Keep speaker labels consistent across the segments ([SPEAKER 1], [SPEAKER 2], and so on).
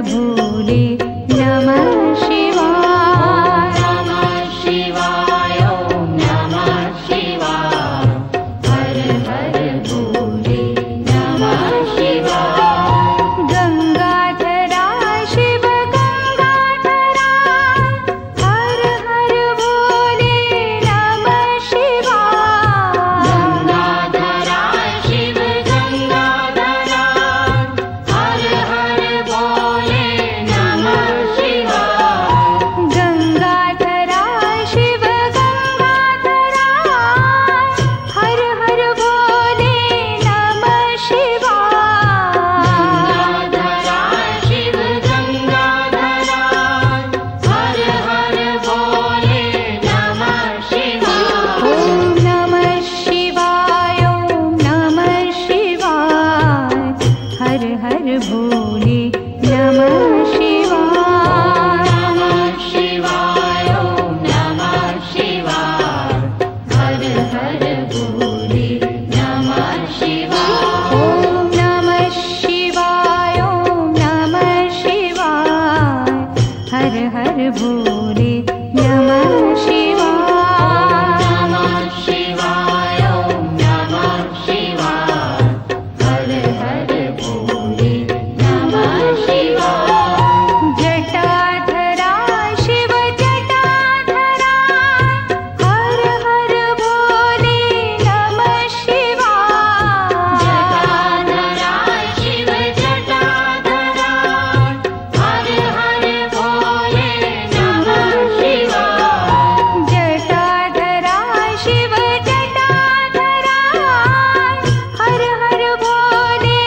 [SPEAKER 1] भोले नमः शिवाय।
[SPEAKER 2] नमः शिवाय ओम नमः शिवाय। हर हर भोले नमः शिवाय।
[SPEAKER 1] गंगाधरा शिव गंगाधरा हर हर भोले नमः शिवाय।
[SPEAKER 2] गंगाधरा शिव गंगाधरा हर हर भोले नमः शिवाय।
[SPEAKER 1] गंगाधरा शिव गंगाधरा हर हर भोले नमः शिवाय।
[SPEAKER 2] गंगाधरा शिव गंगाधरा हर हर भोले नमः शिवाय।
[SPEAKER 1] ओम नमः शिवाय ओम नमः शिवाय। हर हर भोले नमः शिवाय।
[SPEAKER 2] नमः शिवाय ओम नमः शिवाय। हर हर भोले नमः शिवाय।
[SPEAKER 1] ओम नमः शिवाय ओम नमः शिवाय। हर हर भोले नमः शिवाय।
[SPEAKER 2] नमः शिवाय ओम नमः शिवाय। हर हर भोले नमः शिवाय।
[SPEAKER 1] जटाधरा शिव जटाधरा हर हर भोले नमः शिवाय।
[SPEAKER 2] जटाधरा शिव जटाधरा हर हर भोले नमः शिवाय।
[SPEAKER 1] जटाधरा शिव जटाधरा हर हर भोले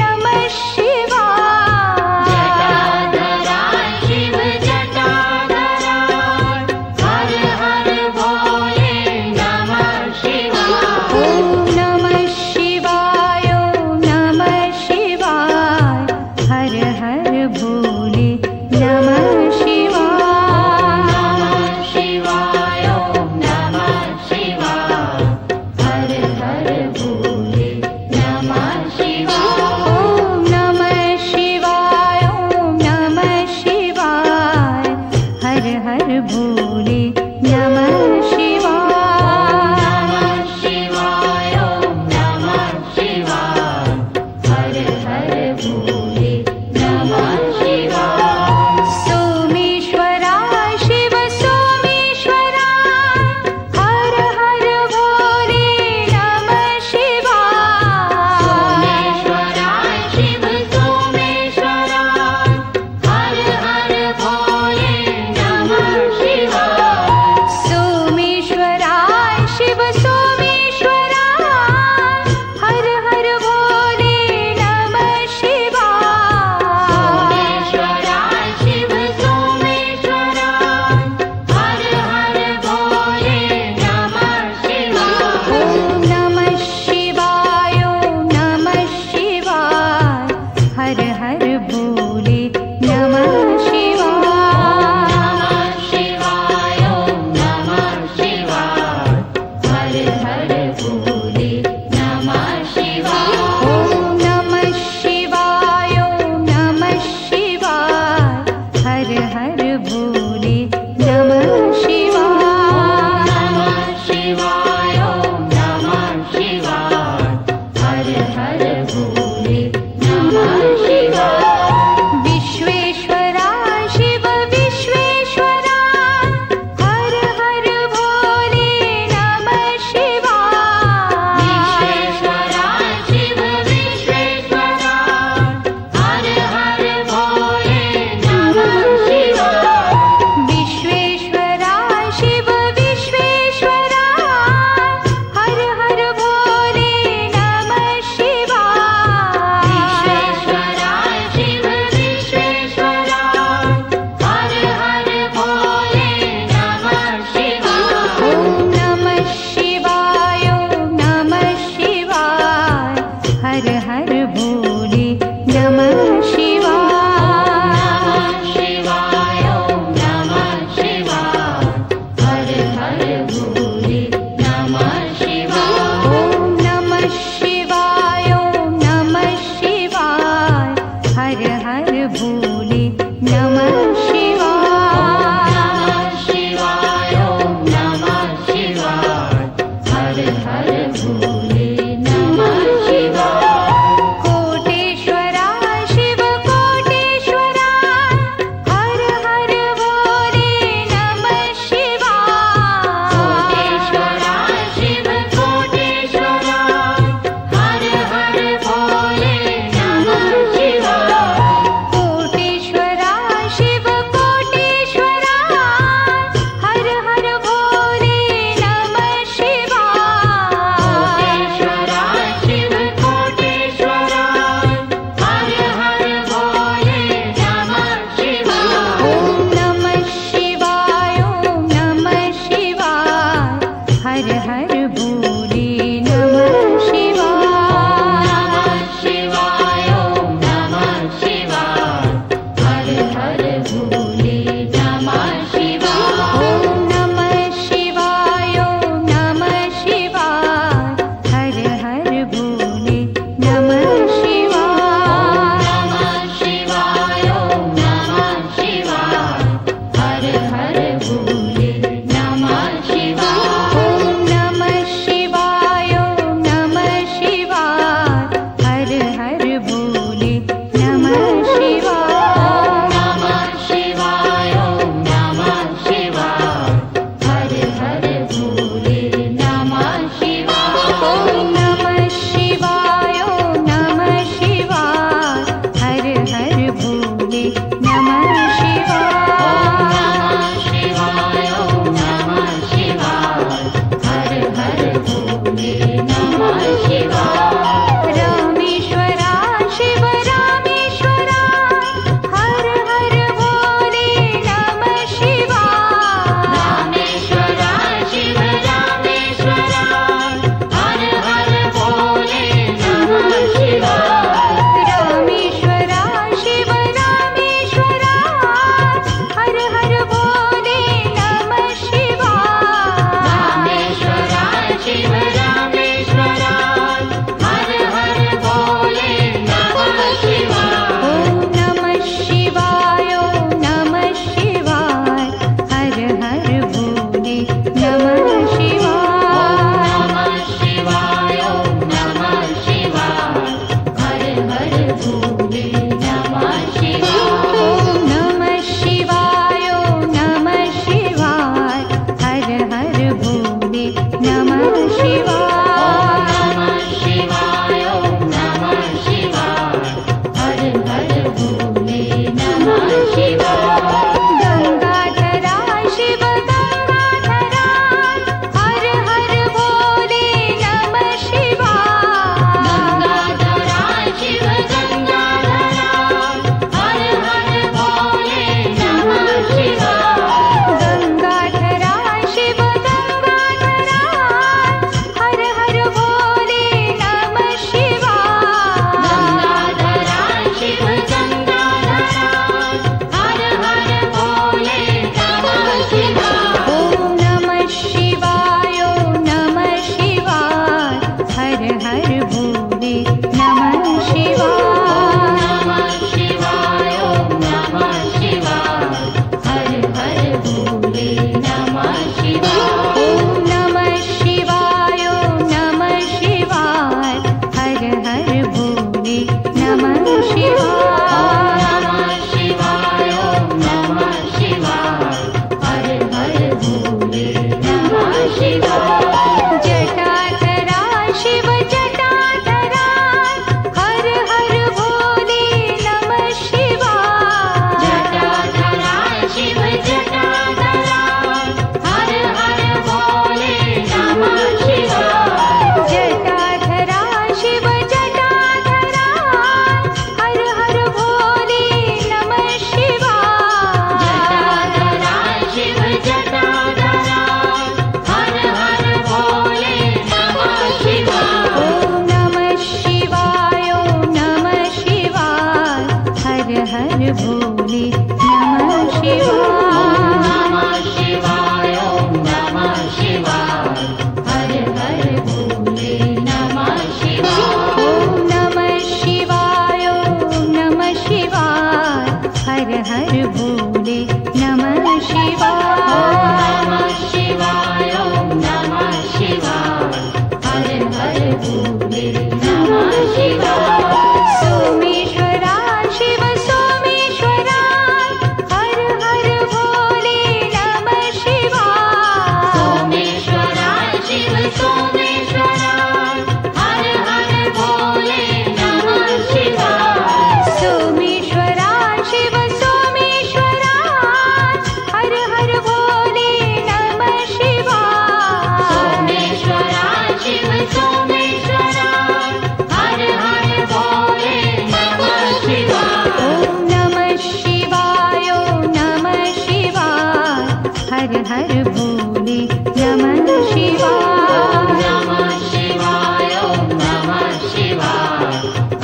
[SPEAKER 1] नमः शिवाय।
[SPEAKER 2] जटाधरा शिव जटाधरा हर हर भोले नमः शिवाय।
[SPEAKER 1] ओम नमः शिवाय ओम नमः शिवाय। हर हर भोले नमः शिवाय।
[SPEAKER 2] नमः शिवाय ओम नमः शिवाय। हर हर भोले नमः शिवाय।
[SPEAKER 1] ओम नमः शिवाय ओम नमः शिवाय। हर हर भोले नमः शिवाय।
[SPEAKER 2] नमः शिवाय ओम नमः शिवाय। हर हर भोले नमः शिवाय।
[SPEAKER 1] सोमेश्वरा शिव सोमेश्वरा हर हर भोले नमः शिवाय।
[SPEAKER 2] सोमेश्वरा शिव सोमेश्वरा हर हर भोले नमः शिवाय।
[SPEAKER 1] सोमेश्वरा शिव सोमेश्वरा हर हर भोले नमः शिवाय।
[SPEAKER 2] सोमेश्वरा शिव सोमेश्वरा हर हर भोले नमः शिवाय।
[SPEAKER 1] ओम नमः शिवाय ओम नमः शिवाय। हर हर भोले नमः शिवाय।
[SPEAKER 2] नमः शिवाय ओम नमः शिवाय। हर हर भोले नमः शिवाय।
[SPEAKER 1] ओम नमः शिवाय ओम नमः शिवाय। हर हर भोले नमः शिवाय।
[SPEAKER 2] नमः शिवाय ओम नमः शिवाय। हर हर भोले नमः शिवाय।
[SPEAKER 1] विश्वेश्वरा शिव विश्वेश्वरा हर हर भोले नमः शिवाय।
[SPEAKER 2] विश्वेश्वरा शिव विश्वेश्वरा हर हर भोले नमः शिवाय।
[SPEAKER 1] विश्वेश्वरा शिव विश्वेश्वरा हर हर भोले नमः शिवाय।
[SPEAKER 2] विश्वेश्वरा शिव विश्वेश्वरा हर हर भोले नमः शिवाय।
[SPEAKER 1] ओम नमः शिवाय ओम नमः शिवाय। हर हर भोले नमः शिवाय।
[SPEAKER 2] नमः शिवाय ओम नमः शिवाय। हर हर भोले नमः शिवाय।
[SPEAKER 1] ओम नमः शिवाय ओम नमः शिवाय। हर हर भोले
[SPEAKER 2] हर भोले नमः शिवाय
[SPEAKER 1] गंगाधरा शिव गंगाधरा हर हर भोले नमः शिवाय
[SPEAKER 2] गंगाधरा शिव गंगाधरा हर हर भोले नमः शिवाय
[SPEAKER 1] गंगाधरा शिव गंगाधरा हर हर भोले नमः शिवाय
[SPEAKER 2] गंगाधरा शिव गंगाधरा हर हर भोले नमः शिवाय
[SPEAKER 1] ॐ नमः शिवाय ॐ नमः शिवाय हर हर भोले नमः शिवाय
[SPEAKER 2] नमः शिवाय ॐ नमः शिवाय हर हर भोले नमः शिवाय
[SPEAKER 1] ॐ नमः शिवाय ॐ नमः शिवाय हर हर भोले नमः शिवाय
[SPEAKER 2] नमः शिवाय ॐ नमः शिवाय हर हर भोले नमः शिवाय
[SPEAKER 1] जटाधरा शिव जटाधरा हर हर भोले नमः शिवाय
[SPEAKER 2] जटाधरा शिव जटाधरा हर हर भोले नमः शिवाय
[SPEAKER 1] जटाधरा शिव जटाधरा हर हर भोले नमः शिवाय
[SPEAKER 2] जटाधरा शिव जटाधरा हर हर भोले नमः शिवाय
[SPEAKER 1] ॐ नमः शिवाय ॐ नमः शिवाय हर हर भोले नमः शिवाय
[SPEAKER 2] नमः शिवाय ॐ नमः शिवाय हर हर भोले नमः शिवाय
[SPEAKER 1] ॐ नमः शिवाय ॐ नमः शिवाय हर हर भोले नमः शिवाय
[SPEAKER 2] नमः शिवाय ॐ नमः शिवाय हर हर भोले नमः शिवाय
[SPEAKER 1] सोमेश्वरा शिव सोमेश्वरा हर हर भोले नमः शिवाय
[SPEAKER 2] सोमेश्वरा शिव सोमेश्वरा हर हर भोले नमः शिवाय
[SPEAKER 1] सोमेश्वरा शिव सोमेश्वरा हर हर भोले नमः शिवाय
[SPEAKER 2] सोमेश्वरा शिव सोमेश्वरा हर हर भोले नमः शिवाय
[SPEAKER 1] ॐ नमः शिवाय ॐ नमः शिवाय हर हर भोले नमः शिवाय
[SPEAKER 2] नमः शिवाय ॐ नमः शिवाय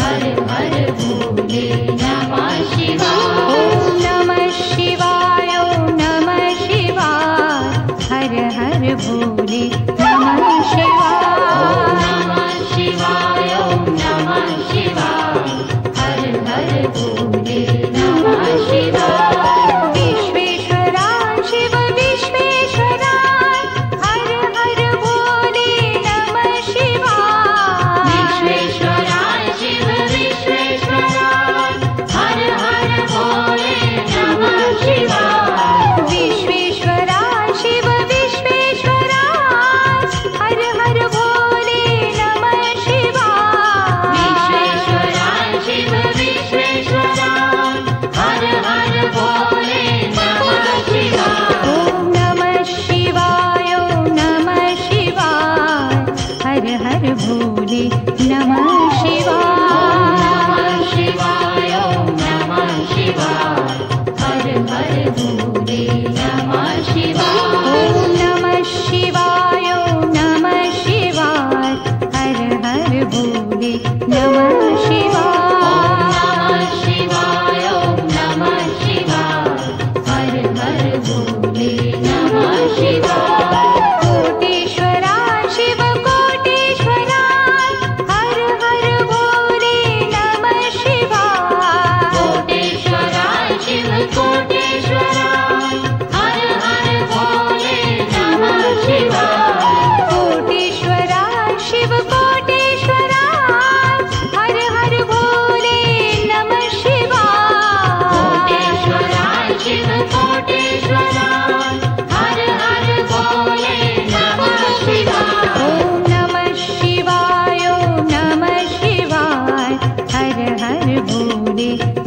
[SPEAKER 2] हर हर भोले नमः शिवाय
[SPEAKER 1] ॐ नमः शिवाय ॐ नमः शिवाय हर हर भोले नमः शिवाय
[SPEAKER 2] नमः शिवाय ॐ नमः शिवाय हर हर भोले नमः शिवाय
[SPEAKER 1] विश्वेश्वरा शिव विश्वेश्वरा हर हर भोले नमः शिवाय
[SPEAKER 2] विश्वेश्वरा शिव विश्वेश्वरा हर हर भोले नमः शिवाय
[SPEAKER 1] विश्वेश्वरा शिव विश्वेश्वरा हर हर भोले नमः शिवाय
[SPEAKER 2] विश्वेश्वरा शिव विश्वेश्वरा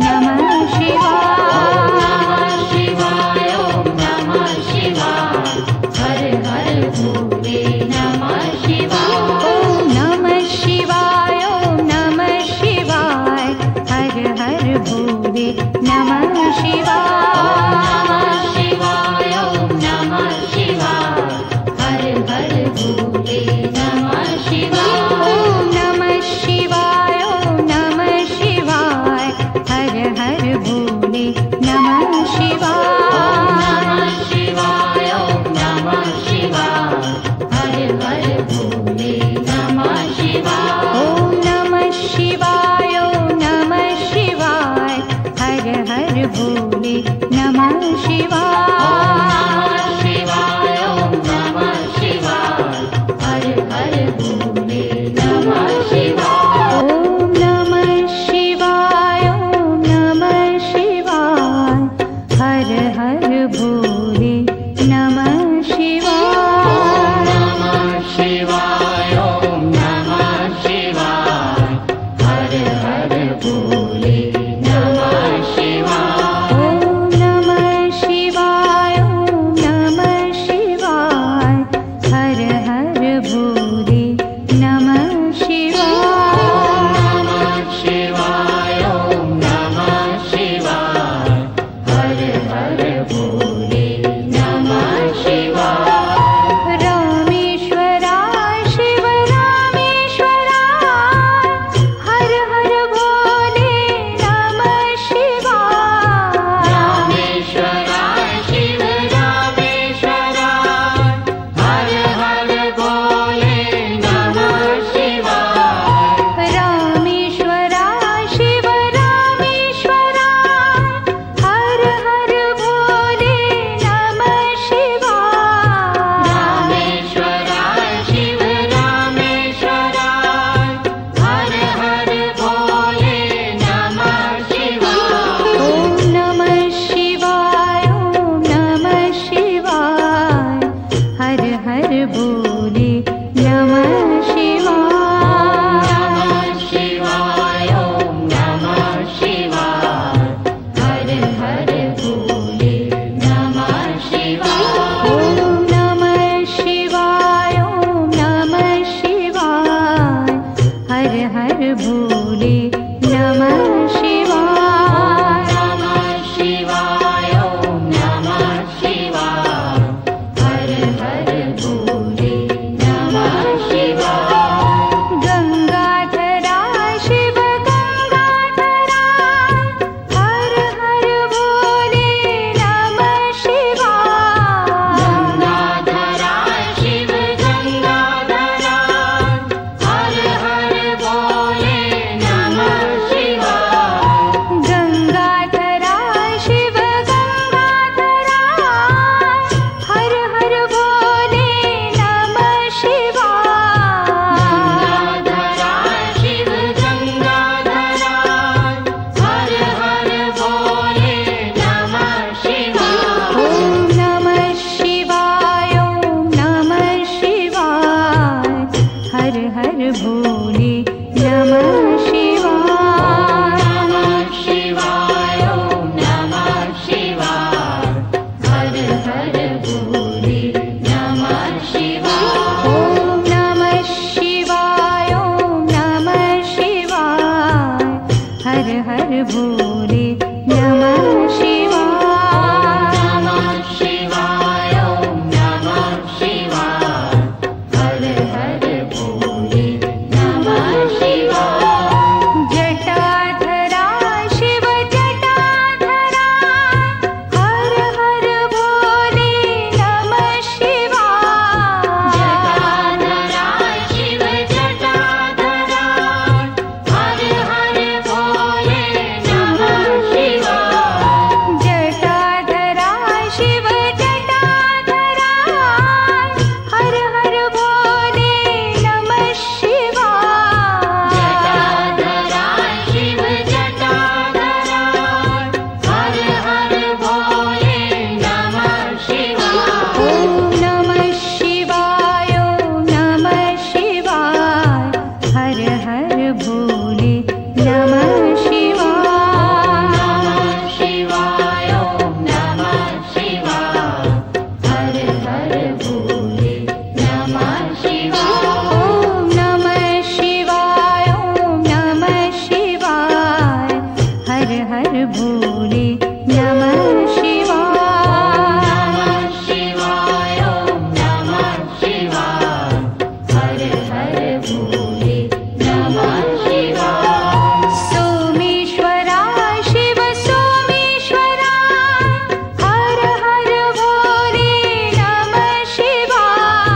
[SPEAKER 1] नमः शिवाय
[SPEAKER 2] शिवाय ओम नमः शिवाय हर हर भोले नमः शिवाय
[SPEAKER 1] ॐ नमः शिवाय ॐ नमः शिवाय हर हर भोले नमः शिवाय
[SPEAKER 2] शिवाय ओम नमः शिवाय हर हर भोले नमः शिवाय
[SPEAKER 1] ॐ नमः शिवाय ॐ नमः शिवाय हर हर भोले नमः शिवाय
[SPEAKER 2] शिवाय ओम नमः शिवाय हर हर भोले नमः शिवाय
[SPEAKER 1] ॐ नमः शिवाय ॐ नमः शिवाय हर हर भोले नमः शिवाय
[SPEAKER 2] शिवाय ओम नमः शिवाय हर हर भोले नमः शिवाय
[SPEAKER 1] ॐ नमः शिवाय ॐ नमः शिवाय हर हर भोले नमः शिवाय
[SPEAKER 2] नमः शिवाय ओम नमः शिवाय हर हर भोले नमः शिवाय
[SPEAKER 1] ॐ नमः शिवाय ॐ नमः शिवाय हर हर भोले नमः शिवाय
[SPEAKER 2] नमः शिवाय ओम नमः शिवाय हर हर भोले नमः शिवाय
[SPEAKER 1] रामेश्वराय शिव रामेश्वराय हर हर भोले नमः शिवाय
[SPEAKER 2] रामेश्वराय शिव रामेश्वराय हर हर भोले नमः शिवाय
[SPEAKER 1] रामेश्वराय शिव रामेश्वराय हर हर भोले नमः शिवाय
[SPEAKER 2] रामेश्वराय शिव रामेश्वराय हर हर भोले नमः शिवाय
[SPEAKER 1] ॐ नमः शिवाय ॐ नमः शिवाय हर हर भोले नमः शिवाय
[SPEAKER 2] नमः शिवाय ओम नमः शिवाय हर हर भोले नमः शिवाय
[SPEAKER 1] ॐ नमः शिवाय ॐ नमः शिवाय हर हर भोले नमः शिवाय
[SPEAKER 2] नमः शिवाय ओम नमः शिवाय हर हर भोले नमः शिवाय
[SPEAKER 1] गंगाधराय शिव गंगाधराय हर हर भोले नमः शिवाय
[SPEAKER 2] गंगाधराय शिव गंगाधराय हर हर भोले नमः शिवाय
[SPEAKER 1] गंगाधराय शिव गंगाधराय हर हर भोले नमः शिवाय
[SPEAKER 2] गंगाधराय शिव गंगाधराय हर हर भोले नमः शिवाय
[SPEAKER 1] ॐ नमः शिवाय ॐ नमः शिवाय हर हर भोले नमः शिवाय
[SPEAKER 2] नमः शिवाय ओम नमः शिवाय हर हर भोले नमः शिवाय
[SPEAKER 1] ॐ नमः शिवाय ॐ नमः शिवाय हर हर भोले नमः शिवाय
[SPEAKER 2] नमः शिवाय ओम नमः शिवाय हर हर भोले नमः शिवाय
[SPEAKER 1] जटाधराय शिव जटाधराय हर हर भोले नमः शिवाय
[SPEAKER 2] जटाधराय शिव जटाधराय हर हर भोले नमः शिवाय
[SPEAKER 1] भोले नमः शिवाय
[SPEAKER 2] नमः शिवाय ॐ नमः शिवाय हर हर भोले नमः शिवाय
[SPEAKER 1] सोमेश्वरा शिव सोमेश्वरा हर हर भोले नमः शिवाय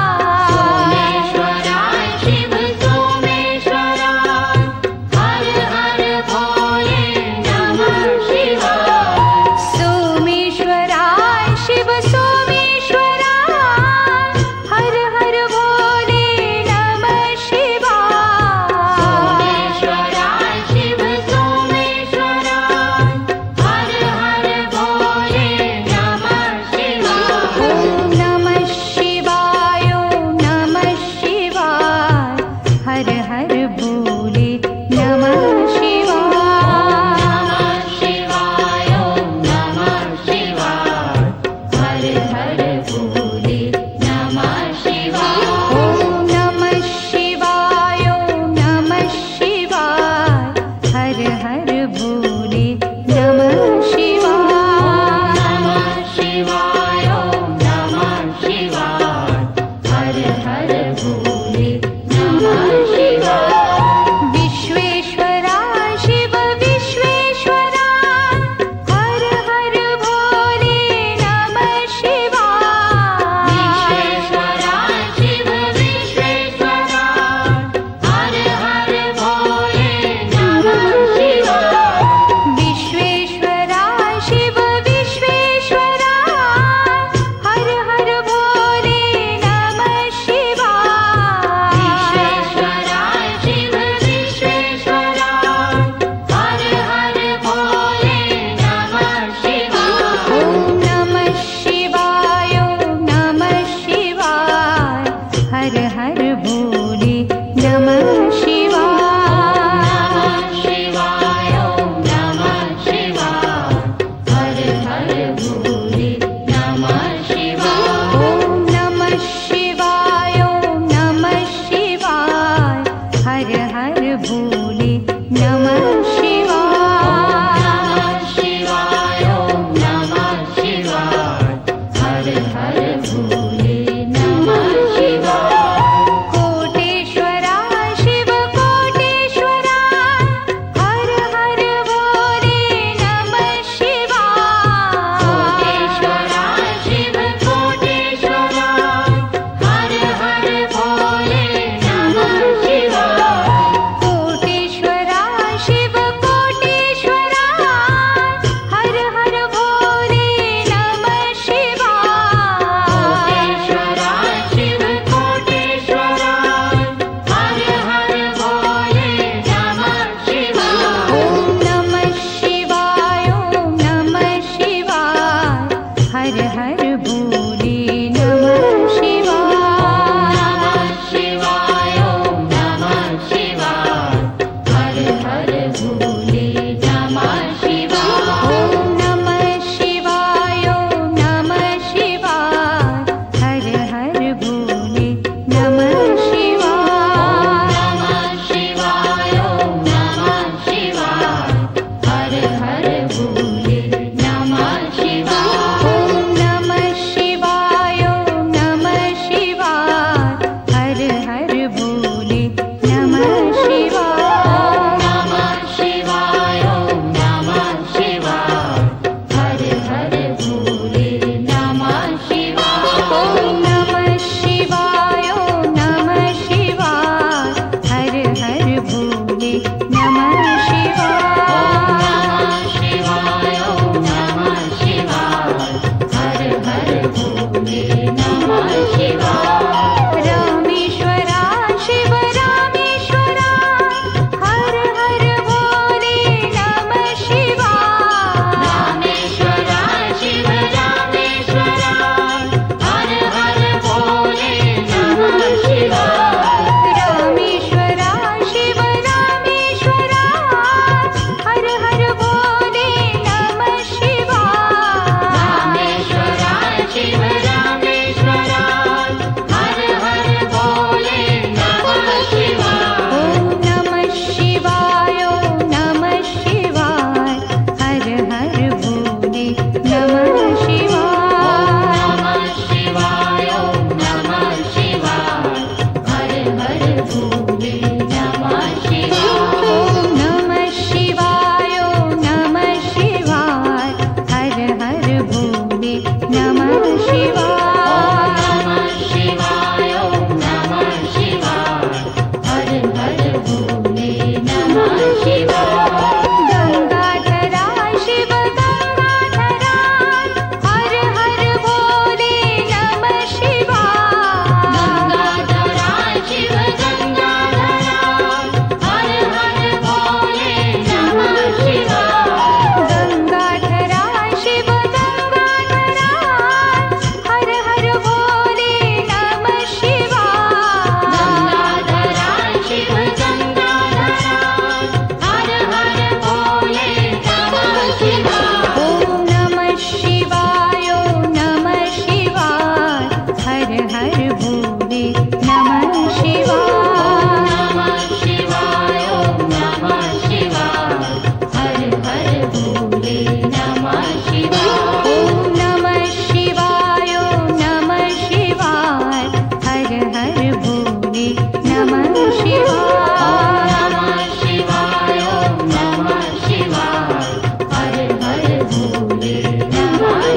[SPEAKER 2] सोमेश्वराय शिव सोमेश्वराय हर हर भोले नमः शिवाय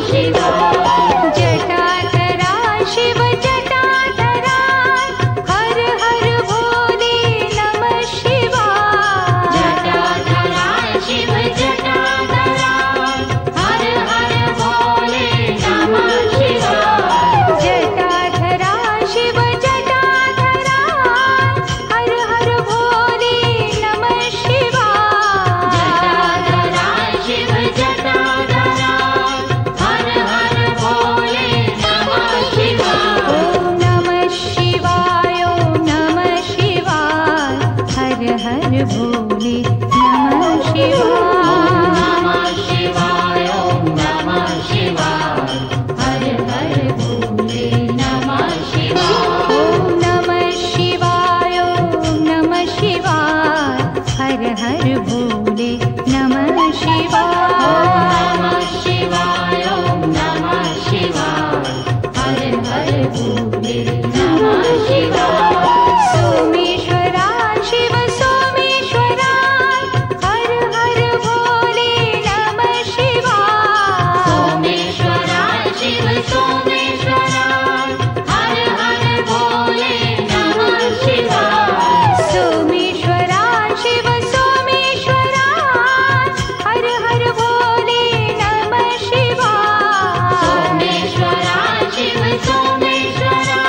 [SPEAKER 2] शिवाय
[SPEAKER 1] जटाधरा शिव जटाधरा हर हर भोले नमः शिवाय
[SPEAKER 2] जटाधरा शिव जटाधरा हर हर भोले नमः शिवाय
[SPEAKER 1] जटाधरा शिव जटाधरा हर हर भोले नमः शिवाय
[SPEAKER 2] जटाधरा शिव जटाधरा हर हर भोले नमः शिवाय
[SPEAKER 1] ओम नमः शिवाय ओम नमः शिवाय हर हर भोले नमः शिवाय
[SPEAKER 2] नमः शिवाय ओम नमः शिवाय हर हर भोले नमः शिवाय
[SPEAKER 1] ओम नमः शिवाय ओम नमः शिवाय हर हर भोले नमः शिवाय
[SPEAKER 2] नमः शिवाय ओम नमः शिवाय हर हर भोले नमः शिवाय
[SPEAKER 1] सोमेश्वरा शिव सोमेश्वरा हर हर भोले नमः शिवाय
[SPEAKER 2] सोमेश्वरा शिव सोमेश्वरा हर हर भोले नमः शिवाय
[SPEAKER 1] सोमेश्वरा शिव सोमेश्वरा हर हर भोले नमः शिवाय
[SPEAKER 2] सोमेश्वरा शिव सोमेश्वरा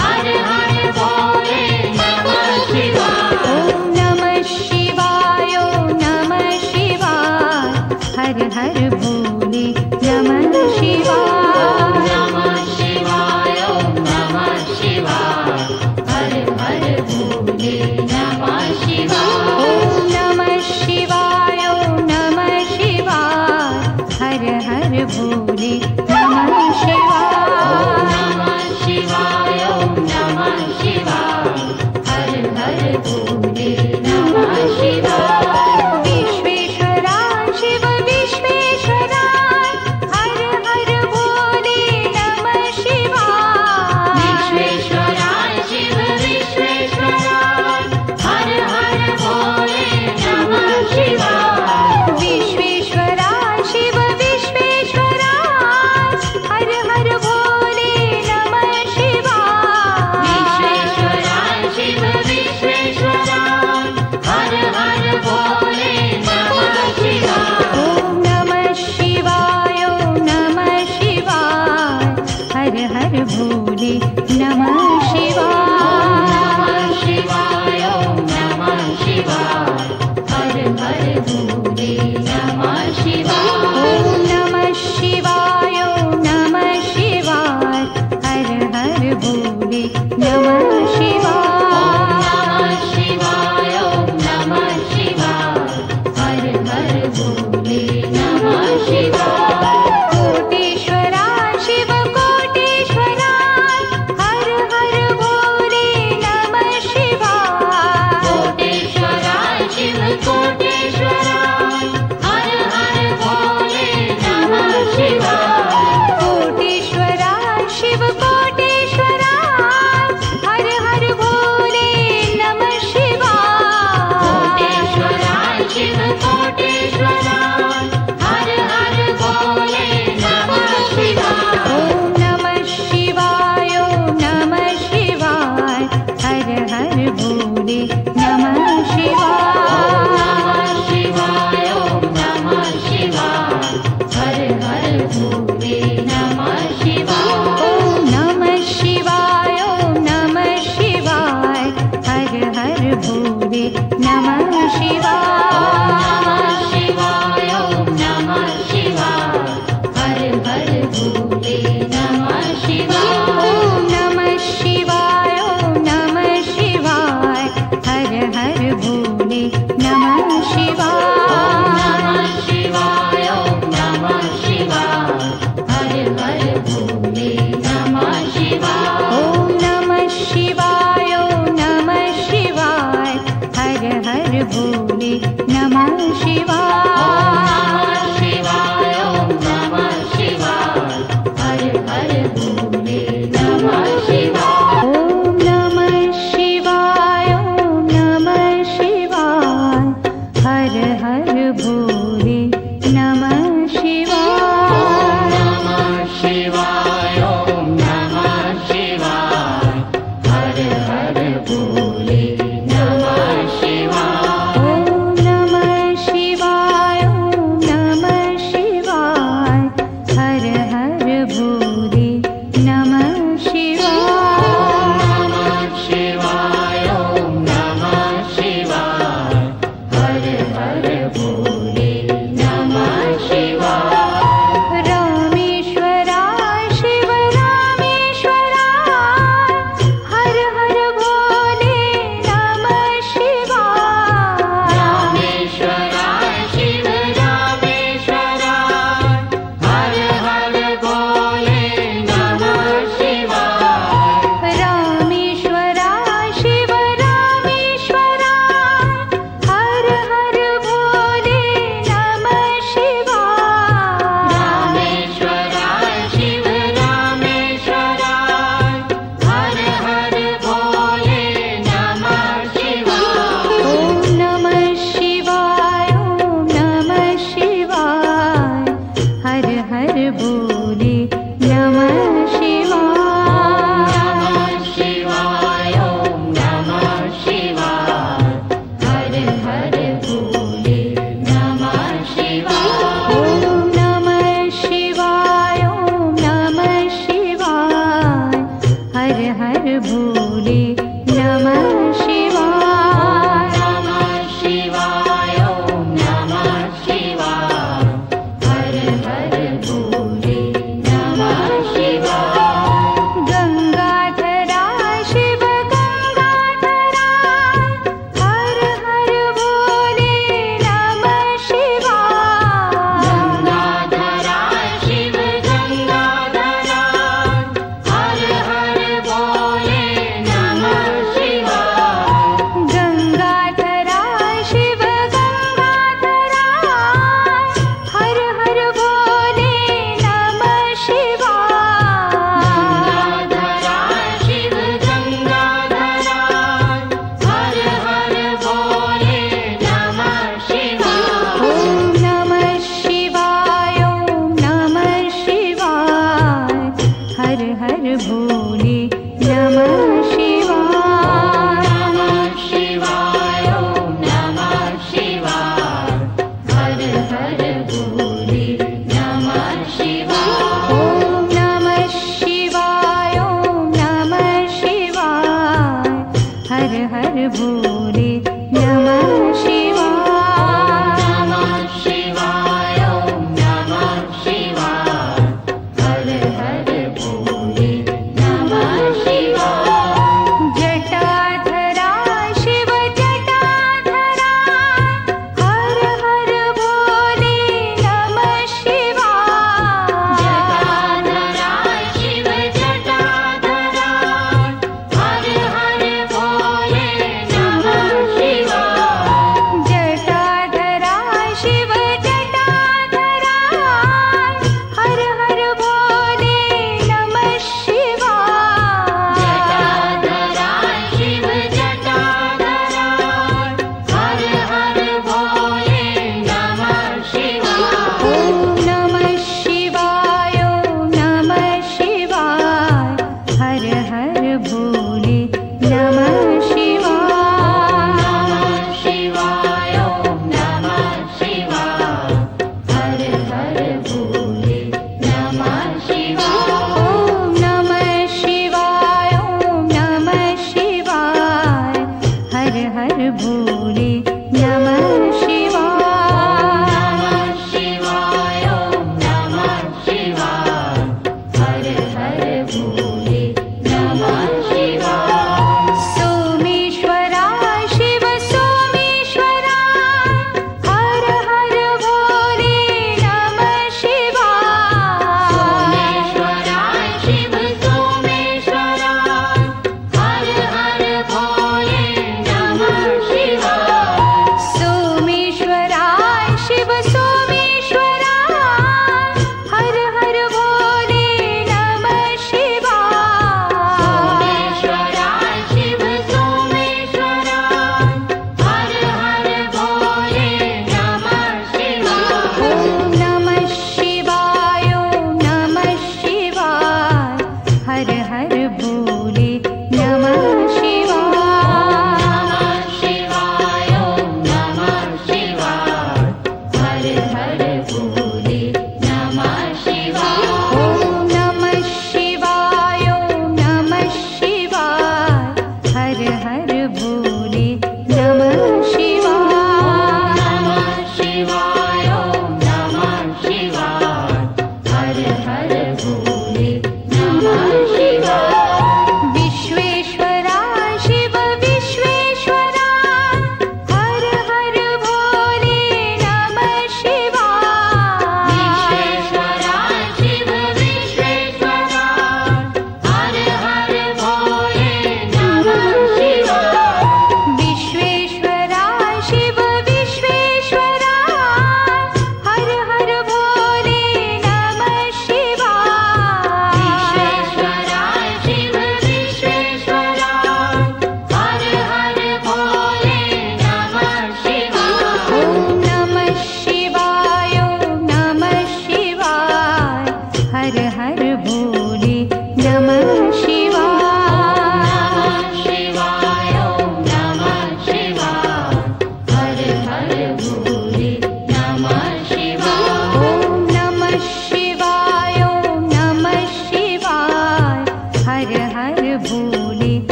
[SPEAKER 2] हर हर भोले नमः शिवाय
[SPEAKER 1] ओम नमः शिवाय ओम नमः शिवाय हर हर भोले नमः शिवाय
[SPEAKER 2] नमः शिवाय ओम नमः शिवाय हर हर भोले नमः शिवाय
[SPEAKER 1] ओम नमः शिवाय ओम नमः शिवाय हर हर भोले नमः शिवाय
[SPEAKER 2] नमः शिवाय ओम नमः शिवाय हर हर भोले नमः शिवाय
[SPEAKER 1] विश्वेश्वरा शिव विश्वेश्वरा हर हर भोले नमः शिवाय
[SPEAKER 2] विश्वेश्वरा शिव विश्वेश्वरा हर हर भोले नमः शिवाय
[SPEAKER 1] विश्वेश्वरा शिव विश्वेश्वरा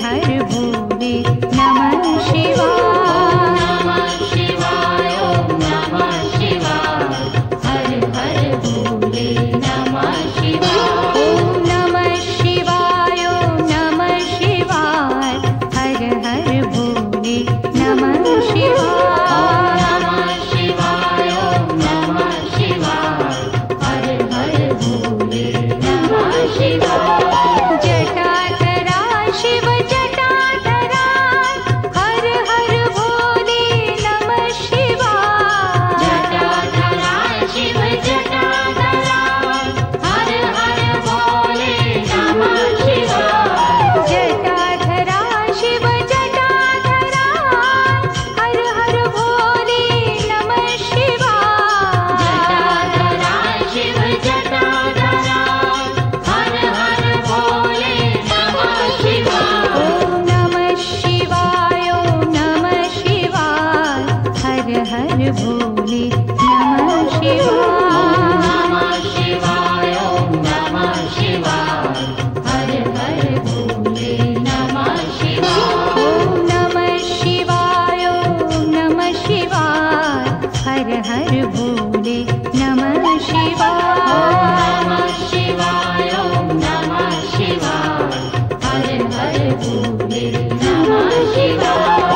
[SPEAKER 1] हर भोले नमः शिवाय।
[SPEAKER 2] नमः शिवाय ओम नमः शिवाय हर हर भोले नमः शिवाय।
[SPEAKER 1] ओम नमः शिवाय ओम नमः शिवाय हर हर भोले नमः शिवाय।
[SPEAKER 2] नमः शिवाय ओम नमः शिवाय हर हर भोले नमः शिवाय।
[SPEAKER 1] जटाधरा शिव जटाधरा हर हर भोले नमः शिवाय।
[SPEAKER 2] जटाधरा शिव जटाधरा हर हर भोले नमः शिवाय।
[SPEAKER 1] जटाधरा शिव जटाधरा हर हर भोले नमः शिवाय।
[SPEAKER 2] जटाधरा शिव जटाधरा हर हर भोले नमः शिवाय।
[SPEAKER 1] ओम नमः शिवाय ओम नमः शिवाय हर हर भोले नमः शिवाय।
[SPEAKER 2] नमः शिवाय ओम नमः शिवाय हर हर भोले नमः शिवाय।
[SPEAKER 1] ओम नमः शिवाय ओम नमः शिवाय हर हर भोले नमः शिवाय।
[SPEAKER 2] नमः शिवाय ओम नमः शिवाय हर हर भोले नमः शिवाय।